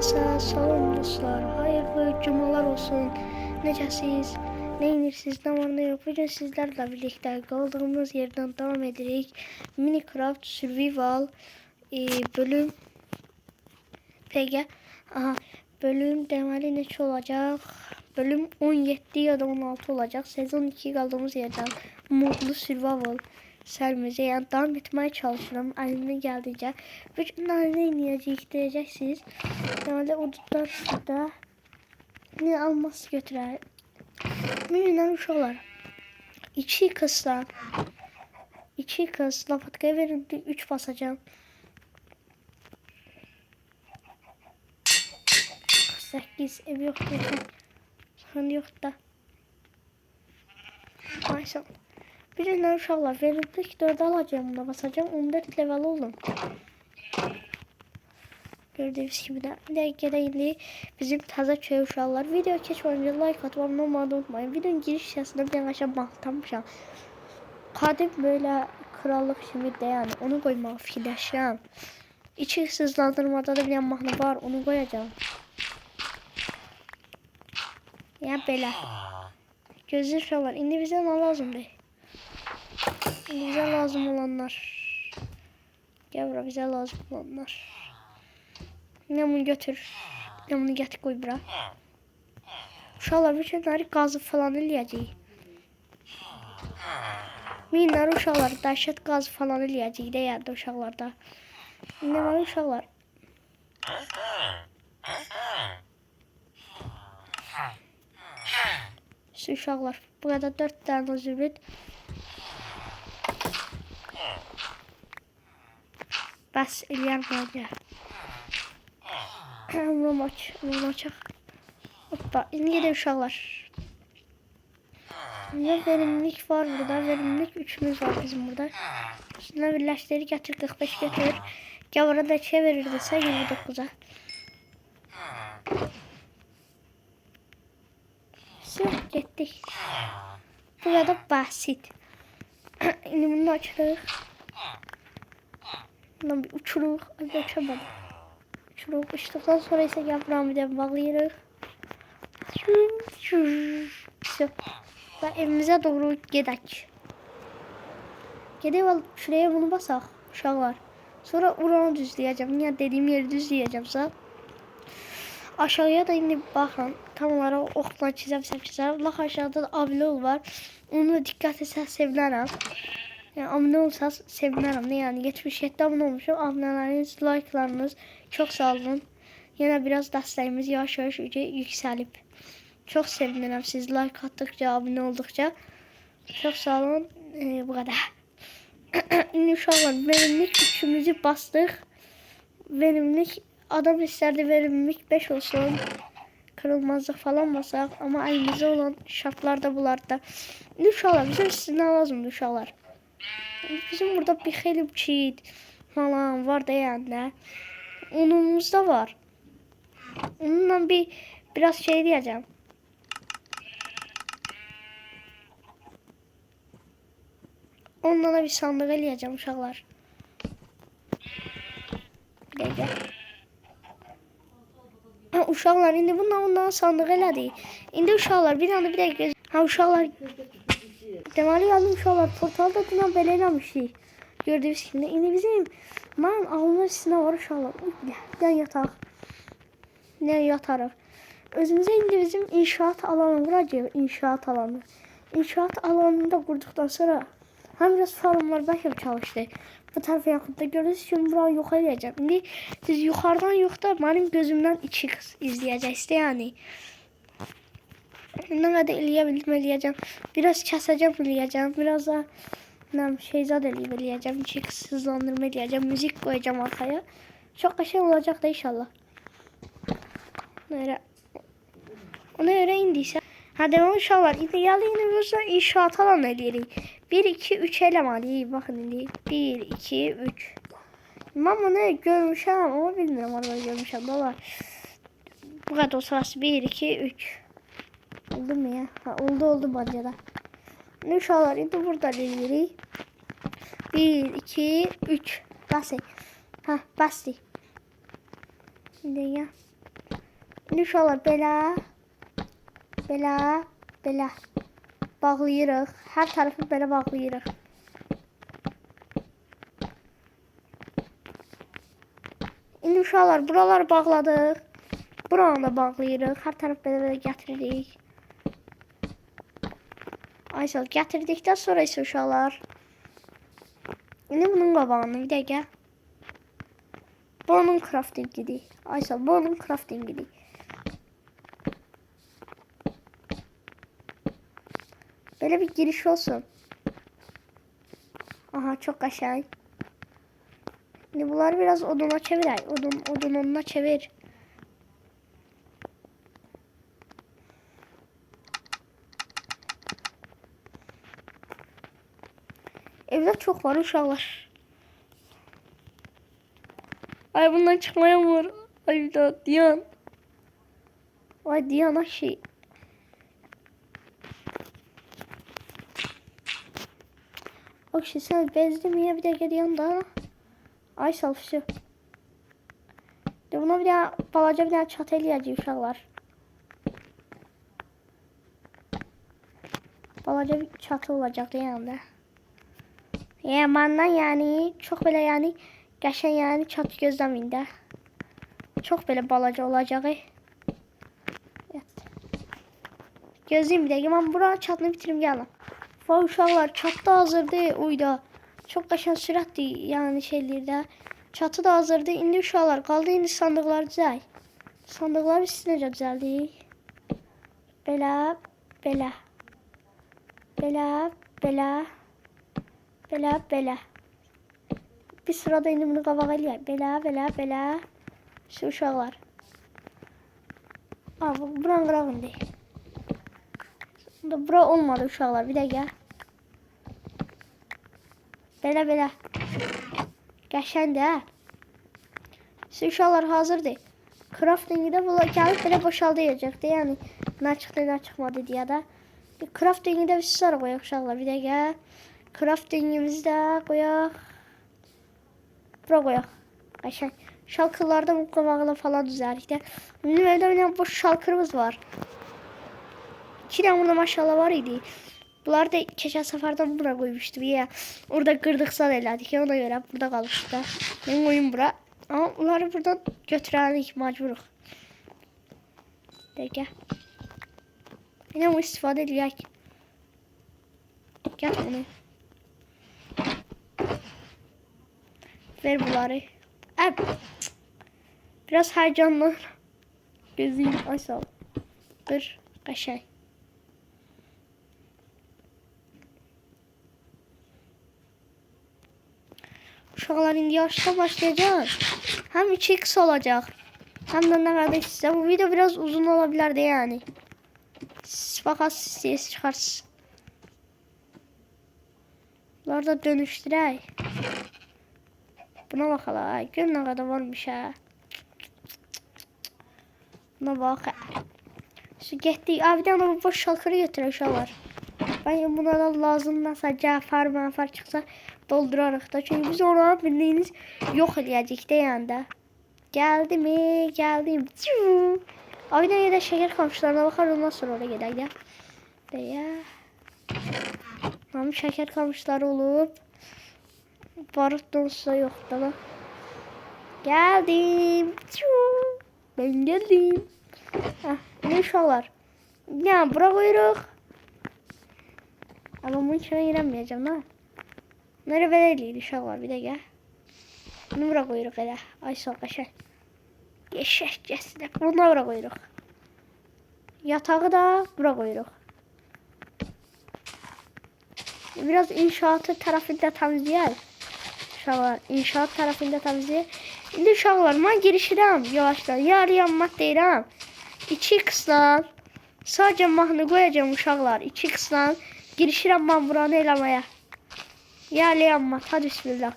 Salam dostlar, hayırlı cumalar olsun. Necəsiz, ne inirsiniz, ne var ne yok. Bugün sizlerle birlikte kaldığımız yerden devam edirik. Minecraft Survival bölüm PG. Aha, bölüm demeli neçə olacak? Bölüm 17 ya da 16 olacak. Sezon 2 kaldığımız yerden modlu Survival serimize yani devam etmeye çalışıyorum. Elimden geldiğince. Bütün ne iniyecek diyeceksiniz. Deməli odunlar burada. Ne alması götürər. Mühümdən uşaqlar. 2 kızlar. 2 kız. Lapatkaya verin. 3 basacağım. 8 ev yok. Sen yok da. Ayşe. Birinden uşaqlar verimlilik 4 alacağım. Buna basacağım. 14 level oldum. Gördüğünüz gibi de bir dakikada indi bizim taze köy uşaqlar. Video keçmədən önce like atıp abone olmayı unutmayın. Videonun giriş səsində bir aşağı bağlamışam. Kadim böyle krallık kimi de yani onu koymağı fikirləşirəm. İçi hızlandırmada da bir mahnı var, onu koyacağım. Ya belə. Gözlü uşaqlar, indi bizə nə lazımdır? Bizə lazım olanlar. Gəl bura, bizə lazım olanlar. Ne bunu götür. Ne bunu getir koy bura. Uşaqlar bütünləri qazı falan eləyəcək. Minlər uşaqlar dəhşət qazı falan eləyəcək də yəni uşaqlarda. Ne var uşaqlar? İşte uşaqlar. Bu kadar 4 tane zümrüt. Bəs eləyər məncə. Bunu açaq. Hoppa. İndi de uşaqlar. Ne verimlilik var burada. Verimlilik 3'ümüz var bizim burada. Şuna birləşləri gətir 45 götür. Gavara da çevirirdi sen 29'a. Sırf getdik. Bu da basit. İndi bunu açırıq. Bundan bir uçuruq. Hadi açamadım. Uçuruq uçtuktan sonra ise yaprağımı bir de bağlayırıq. Ve evimize doğru gedək. Gedək şuraya bunu basaq uşaqlar. Sonra oranı düzləyəcəm. Niyə dediyim yeri düzləyəcəmsə. Aşağıya da indi baxın. Tam olaraq oxla çizəm. Laq aşağıda da abunə var. Onu diqqət etsəz sevinərəm. Yəni abunə olsaz sevinərəm. Yəni 77 abunə olmuşum. Abunələriniz, like'larınız çox sağ olun. Yenə biraz dəstəyimiz yavaş-yavaş yüksəlib. Çok sevinirəm siz like attıkça, abone oldukça. Çok sağ olun. Bu kadar. İndi uşaqlar verimlilik 3'ümüzü basdıq. Verimlilik adam istərdi verimlilik 5 olsun. Kırılmazlık falan basaq. Ama elimizde olan şartlar da bunlarda. İndi uşaqlar bizim sizə nə lazımdır uşaqlar? Bizim burada bir xeyli çiğit falan var da yəni. Unumuz da var. Onunla biraz şey diyeceğim. Onunla da bir sandık eləyəcəm uşaqlar. Bir dəqiqə. Ha uşaqlar indi bundan sandık elədik. İndi uşaqlar bir dəqiqə. Ha uşaqlar. Deməli yazdım uşaqlar portalda dünən belə eləmişdik. Gördüyünüz kimi. İndi bizim mən ağlımda sinə var uşaqlar. Dən yataq. Ne yatarıq. Özümüzə indi bizim inşaat alanı vuracaq. İnşaat alanı. İnşaat alanını da qurduqdan sonra hem biraz farmlar bəlkə çalışdı. Bu tərəfə yaxında görürsünüz ki, buranı yox edəcəm. İndi siz yuxarıdan yox da mənim gözümdən 2 izləyəcəksiniz yəni. Nə qədər eləyə bildim eləyəcəm. Biraz kəsəcəm eləyəcəm. Biraz da şeyzad eləyəcəm. 2 hızlandırma eləyəcəm. Müzik qoyacağım arxaya. Çox qəşəng olacaq da inşallah. Ona göre indiysə. Hadi uşaqlar indi yalıyını inşaat alanı eləyirik. 1, 2, 3 eləməliyik. Baxın indi. 1, 2, 3. Mən bunu görmüşəm ama bilmirəm arada görmüşəm. Dolar. Bu kadar sırası 1, 2, 3. Oldu mu ya? Ha, oldu bence de. Uşaqlar indi burada eləyirik. 1, 2, 3. Basın. Ha bastı. Şimdi ya. İndi uşaqlar belə bağlayırıq. Hər tərəfi belə bağlayırıq. İndi uşaqlar buraları bağladıq. Buranı da bağlayırıq. Hər tərəf belə gətiririk. Aysel gətirdikdən sonra isə uşaqlar. İndi bunun qabağını bir dəqiqə. Bunun craftingidir. Aysel bunun craftingidir. Böyle bir giriş olsun. Aha çok aşağı. Şimdi bunları biraz oduna çevir. Odununa çevir. Evde çok var uşaklar. Ay bundan çıkmayan var. Ay da Diyan. Ay Diyan aşı. Bak şimdi sen bezdim ya bir de geliyorsun da. Ay salfışı. De buna bir daha balaca bir daha çatı eləyəcək uşaqlar. Balaca bir çatı olacaq yanında. Yamandan yani çok belə yani qəşəng yani çatı gözləməyin də. Çox belə balaca olacaq. Evet. Gözləyim bir dəqiqə. Mən buranın çatını bitirim gələm. Vay uşaqlar çatı da hazırdır. Uyda. Çok qəşəng sürətdir yani şeylərdə. Çatı da hazırdır. İndi uşaqlar qaldı indi sandıqları düzəl. Sandıqları necə düzəldik? Belə. Bir sırada indi bunu qabağa eləyək. Belə. Şu uşaqlar. Buran qıraq indi. Bura olmadı uşaqlar. Bir dəqiqə. Belə. Qəşəngdir hə. Şu uşaqlar hazırdır. Crafting'i də bunlar gəlib belə boşaldacaqdı. Yəni nə çıxdı, nə çıxmadı deyə də. Crafting'i də biz sonra qoyaq uşaqlar. Bir dəqiqə. Crafting'imizi də qoyaq. Bura qoyaq. Qəşəng. Şalkırlarda bu qovağına falan düzəlik də. Bizim evdə bir boş şalkırımız var. 2 dənə burada maşallah var idi. Bunları da keçən səfərdən bura qoymuşdum ya. Orada qırdıqsan elədik ya, ona görə burada qalmışdı da. Ben qoyum bura. Ama bunları buradan götürəlik məcburuq. Dəqiqə. Yine bu istifadə edək. Gəl bunu. Ver bunları. Biraz heyecanlı. Gözleyim. Ay sağ ol. Bir qəşəng. Uşaqlar indi yarışdan başlayacaq. Hem 2x olacaq. Hem de ne kadar size. Bu video biraz uzun olabilir de yani. Fakat ses çıkarsın. Bunları da dönüştürək. Buna bakalım. Gör ne kadar varmış ha. Buna bak. Şu getdik. Bir tane bu boş şalkırı götürək uşaqlar. Ben buna da lazım nasıl cəfər çıxsa doldurarıq da. Çünkü biz ona bildiyiniz yox eləyəcək də yəni. Geldi mi? Geldim. Abi de yine şeker kamışlarına bakar ondan sonra oraya gidelim ya. Veya şeker kamışları olup barut donsa yok da. Geldim. Ben geldim. Ne uşaqlar. Ya bura qoyuruq. Ama bunun içine giremeyeceğim ha. Bunları belə eləyir uşaqlar bir dəqiqə. Bunu bura qoyuruq elə. Ay sağ qəşəng. Eşəkcəsinə. Bunu da bura qoyuruq. Yatağı da bura qoyuruq. Biraz inşaatı tərəfində təmizləyək. Uşaqlar inşaat tərəfində təmizləyək. İndi uşaqlar mən girişirəm yavaşdan. Yarıyan mat deyirəm. 2x-la sadəcə mahnı qoyacağım uşaqlar. 2x-la girişirəm mən buranı eləməyə. Yarıyan mat. Hadi bismillah.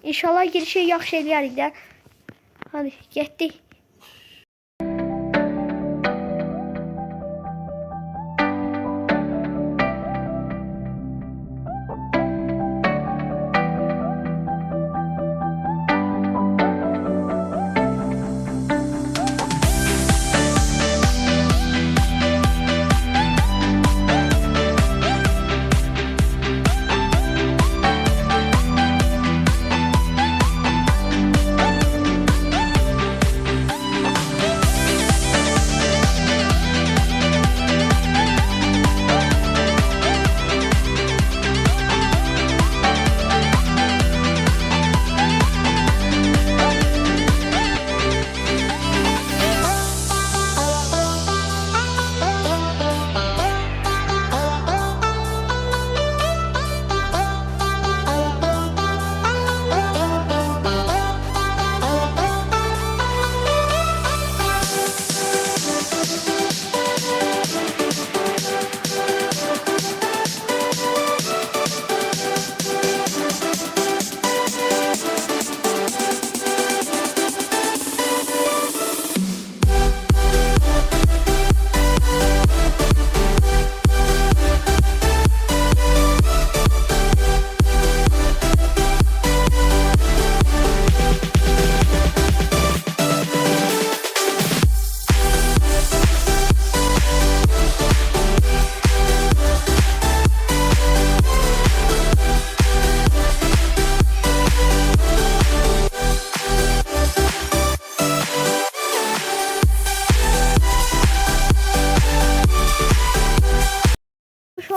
İnşallah girişi yaxşı eləyərik də. Hadi getdik.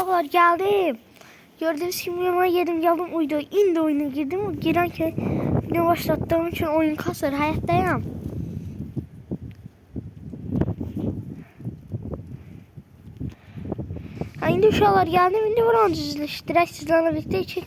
Uşaqlar geldim. Gördüğünüz gibi yanıma yedim geldim uydu. İndi oyuna girdim. Girerken video başlattığım için oyun kasır. Hayattayım. Ha, indi uşaqlar geldim. İndi buranı düzleşdirək sizlerle birlikte çek.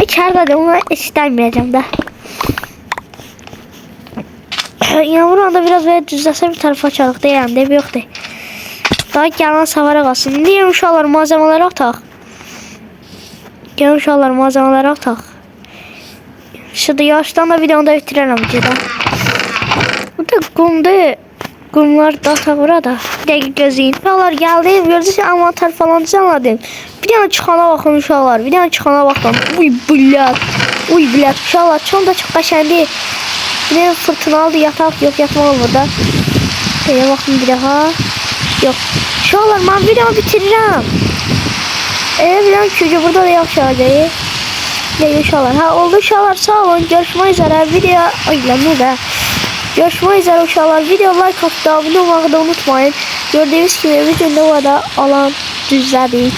İçeride onu istemiyorum da. Yani bunu da biraz böyle düzlese bir tarafa açalım. Yani de yok de. Daha gelen savara kalsın. Niye uşaqlar malzemeleri ataq? Gel uşaqlar malzemeleri ataq. Şimdi yaştan da videonu da bitirelim videoda. Bu da qumdu. Qumlar da ataq burada. Bir dəqiq gözləyin. Uşaqlar geldim. Gördünüz avantar falan düzenlədim. Bir tane çıxana bakın uşaqlar. Bir tane çıxana bakın. Uy bilat. Uy bilat. Uşaqlar çox da çox qəşəngdir. Bir tane fırtınalı yataq. Yok yatmaq burada. Şöyle bakın bir daha. Yok. Uşaqlar ben videomu bitirirəm. Bir tane çocuğu burada da yaxşı olacaq. Ne uşaqlar. Ha oldu uşaqlar sağ olun. Görüşmək üzere. Video. Ay lan ne de. Görüşmek üzere uşaqlar. Video like atıp da abone olmayı da unutmayın. Gördüğünüz gibi videoda da alan düzlədik.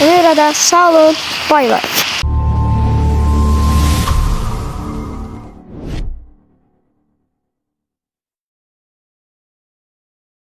Ona görə də sağ olun. Bay bay.